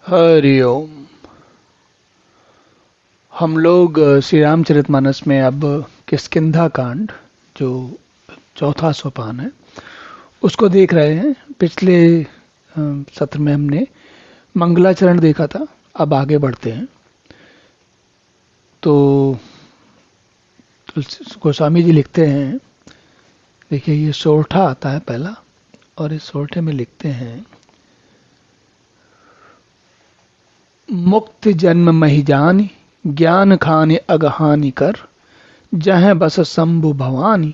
हरि ओम। हम लोग श्री रामचरितमानस में अब किष्किंधा कांड जो चौथा सोपान है उसको देख रहे हैं। पिछले सत्र में हमने मंगलाचरण देखा था। अब आगे बढ़ते हैं। तो गोस्वामी जी लिखते हैं, देखिए ये सोरठा आता है पहला, और इस सोरठे में लिखते हैं, मुक्त जन्म महि जानि ज्ञान खानि अगहानि कर, जह बस शंभु भवानी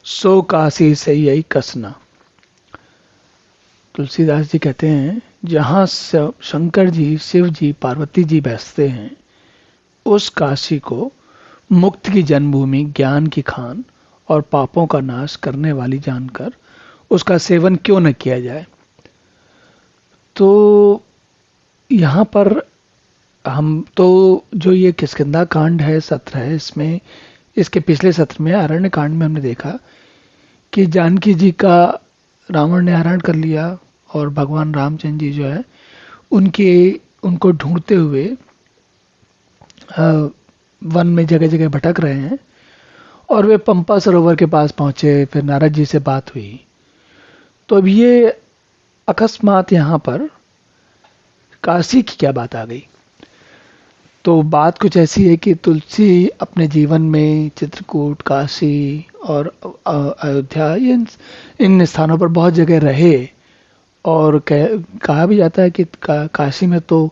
सो काशी से यही कसना। तुलसीदास जी कहते हैं, जहाँ शंकर जी, शिव जी, पार्वती जी बैसते हैं, उस काशी को मुक्त की जन्मभूमि, ज्ञान की खान और पापों का नाश करने वाली जानकर उसका सेवन क्यों न किया जाए। तो यहाँ पर हम तो जो ये किष्किंधा कांड है, सत्र है, इसमें इसके पिछले सत्र में अरण्य कांड में हमने देखा कि जानकी जी का रावण ने हरण कर लिया और भगवान रामचंद्र जी जो है उनको ढूंढते हुए वन में जगह जगह भटक रहे हैं, और वे पंपा सरोवर के पास पहुंचे। फिर नारद जी से बात हुई। तो अब ये अकस्मात यहाँ पर काशी की क्या बात आ गई। तो बात कुछ ऐसी है कि तुलसी अपने जीवन में चित्रकूट, काशी और अयोध्या, इन स्थानों पर बहुत जगह रहे, और कहा भी जाता है कि काशी में तो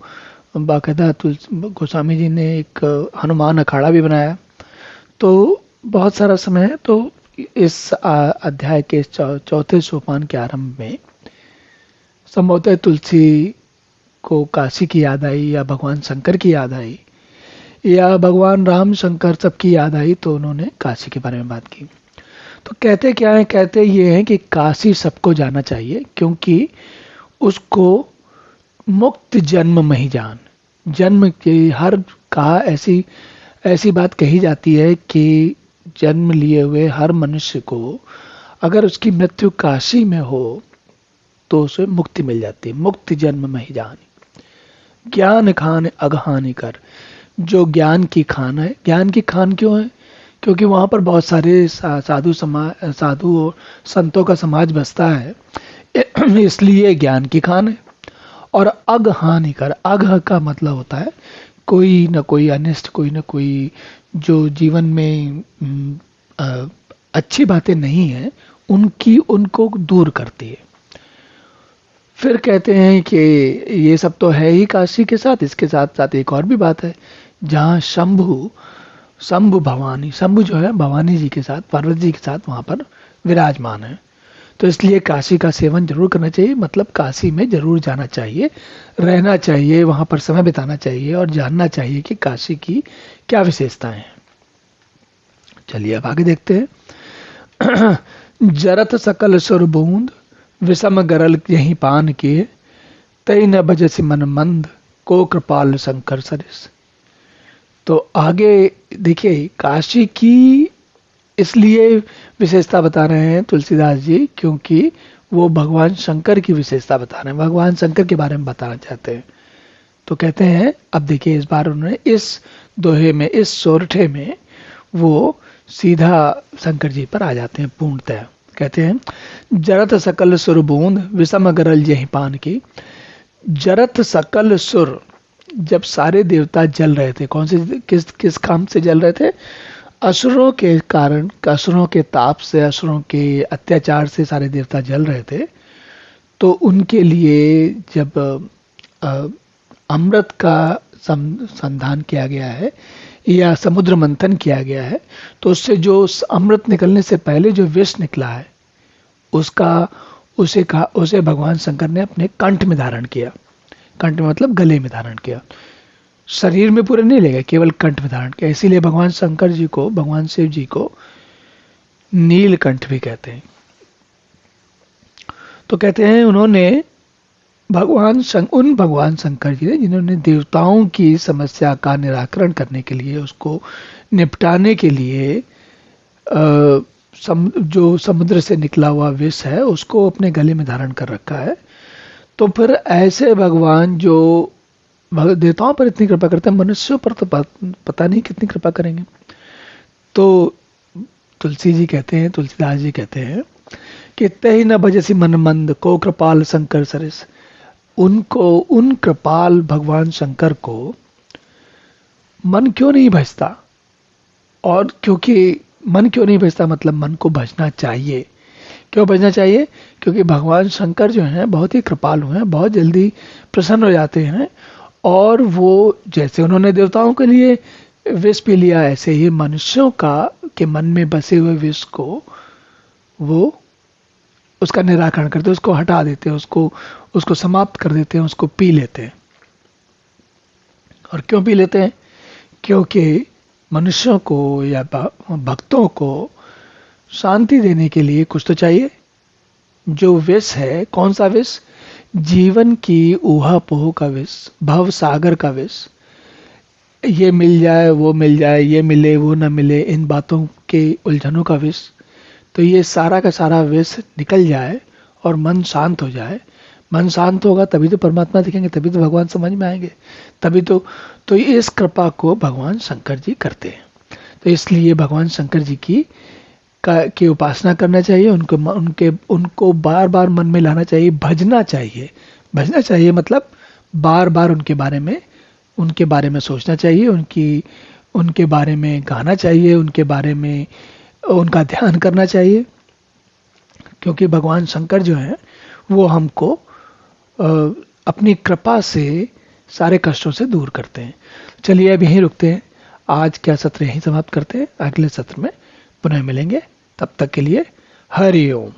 बाकायदा गोस्वामी जी ने एक हनुमान अखाड़ा भी बनाया। तो बहुत सारा समय है। तो इस अध्याय के चौथे सोपान के आरंभ में संभवतः तुलसी को काशी की याद आई, या भगवान शंकर की याद आई, या भगवान राम शंकर सबकी याद आई, तो उन्होंने काशी के बारे में बात की। तो कहते क्या है, कहते ये हैं कि काशी सबको जाना चाहिए, क्योंकि उसको मुक्त जन्म महि जान, जन्म की हर कहा ऐसी बात कही जाती है कि जन्म लिए हुए हर मनुष्य को अगर उसकी मृत्यु काशी में हो तो उसे मुक्ति मिल जाती है। मुक्त जन्म महि जान, ज्ञान खान अगहानि कर। जो ज्ञान की खान है, ज्ञान की खान क्यों है? क्योंकि वहां पर बहुत सारे साधु और संतों का समाज बसता है, इसलिए ज्ञान की खान है। और अग हानि कर, अग का मतलब होता है कोई न कोई अनिष्ट, कोई न कोई जो जीवन में अच्छी बातें नहीं है उनको दूर करती है। फिर कहते हैं कि ये सब तो है ही काशी के साथ, इसके साथ साथ एक और भी बात है, जहाँ शंभु भवानी, शंभु जो है भवानी जी के साथ, पार्वती जी के साथ वहाँ पर विराजमान है। तो इसलिए काशी का सेवन जरूर करना चाहिए, मतलब काशी में जरूर जाना चाहिए, रहना चाहिए, वहाँ पर समय बिताना चाहिए और जानना चाहिए कि काशी की क्या विशेषताएं हैं। चलिए अब आगे देखते हैं। जरत सकल सुर बूंद विषम गरल यही पान किए, तई न भजसी मन मंद को कृपाल शंकर सरिस। तो आगे देखिए, काशी की इसलिए विशेषता बता रहे हैं तुलसीदास जी, क्योंकि वो भगवान शंकर की विशेषता बता रहे हैं, भगवान शंकर के बारे में बताना चाहते हैं। तो कहते हैं, अब देखिए इस बार उन्होंने इस दोहे में, इस सोरठे में वो सीधा शंकर जी पर आ जाते हैं पूर्णतः। कहते हैं, जरत सकल सुर बूंद विषम गरल यही पान की। जरत सकल सुर, जब सारे देवता जल रहे थे, कौन से किस काम से जल रहे थे? असुरों के कारण, असुरों के ताप से, असुरों के अत्याचार से सारे देवता जल रहे थे। तो उनके लिए जब अमृत का संधान किया गया है या समुद्र मंथन किया गया है, तो उससे जो अमृत निकलने से पहले जो विष निकला है उसे भगवान शंकर ने अपने कंठ में धारण किया। कंठ में मतलब गले में धारण किया, शरीर में पूरे नहीं ले गए, केवल कंठ में धारण किया। इसीलिए भगवान शंकर जी को, भगवान शिव जी को नीलकंठ भी कहते हैं। तो कहते हैं उन्होंने भगवान शंकर जी ने, जिन्होंने देवताओं की समस्या का निराकरण करने के लिए, उसको निपटाने के लिए जो समुद्र से निकला हुआ विष है उसको अपने गले में धारण कर रखा है। तो फिर ऐसे भगवान जो देवताओं पर इतनी कृपा करते हैं, मनुष्यों पर तो पता नहीं कितनी कृपा करेंगे। तो तुलसी जी कहते हैं, तुलसीदास जी कहते हैं कि तहि न भजसी मन मंद को कृपाल शंकर सरिस। उनको, उन कृपाल भगवान शंकर को मन क्यों नहीं भजता? और क्योंकि मन क्यों नहीं भजता, मतलब मन को भजना चाहिए। क्यों भजना चाहिए? क्योंकि भगवान शंकर जो हैं बहुत ही कृपालु हैं, बहुत जल्दी प्रसन्न हो जाते हैं। और वो जैसे उन्होंने देवताओं के लिए विष पी लिया, ऐसे ही मनुष्यों का के मन में बसे हुए विष को वो उसका निराकरण करते हैं, उसको हटा देते हैं, उसको उसको समाप्त कर देते हैं, उसको पी लेते हैं। और क्यों पी लेते हैं? क्योंकि मनुष्यों को या भक्तों को शांति देने के लिए कुछ तो चाहिए। जो विष है, कौन सा विष? जीवन की ऊहापोह का विष, भव सागर का विष। ये मिल जाए, वो मिल जाए, ये मिले, वो ना मिले, इन बातों के उलझनों का विष। तो ये सारा का सारा विष निकल जाए और मन शांत हो जाए। मन शांत होगा तभी तो परमात्मा दिखेंगे, तभी तो भगवान समझ में आएंगे, तभी तो इस कृपा को भगवान शंकर जी करते हैं। तो इसलिए भगवान शंकर जी की उपासना करना चाहिए, उनको बार बार मन में लाना चाहिए, भजना चाहिए। भजना चाहिए मतलब बार बार उनके बारे में सोचना चाहिए, उनके बारे में गाना चाहिए, उनके बारे में उनका ध्यान करना चाहिए। क्योंकि भगवान शंकर जो हैं वो हमको अपनी कृपा से सारे कष्टों से दूर करते हैं। चलिए अब यहीं रुकते हैं, आज क्या सत्र यहीं समाप्त करते हैं। अगले सत्र में पुनः मिलेंगे, तब तक के लिए हरि ओम।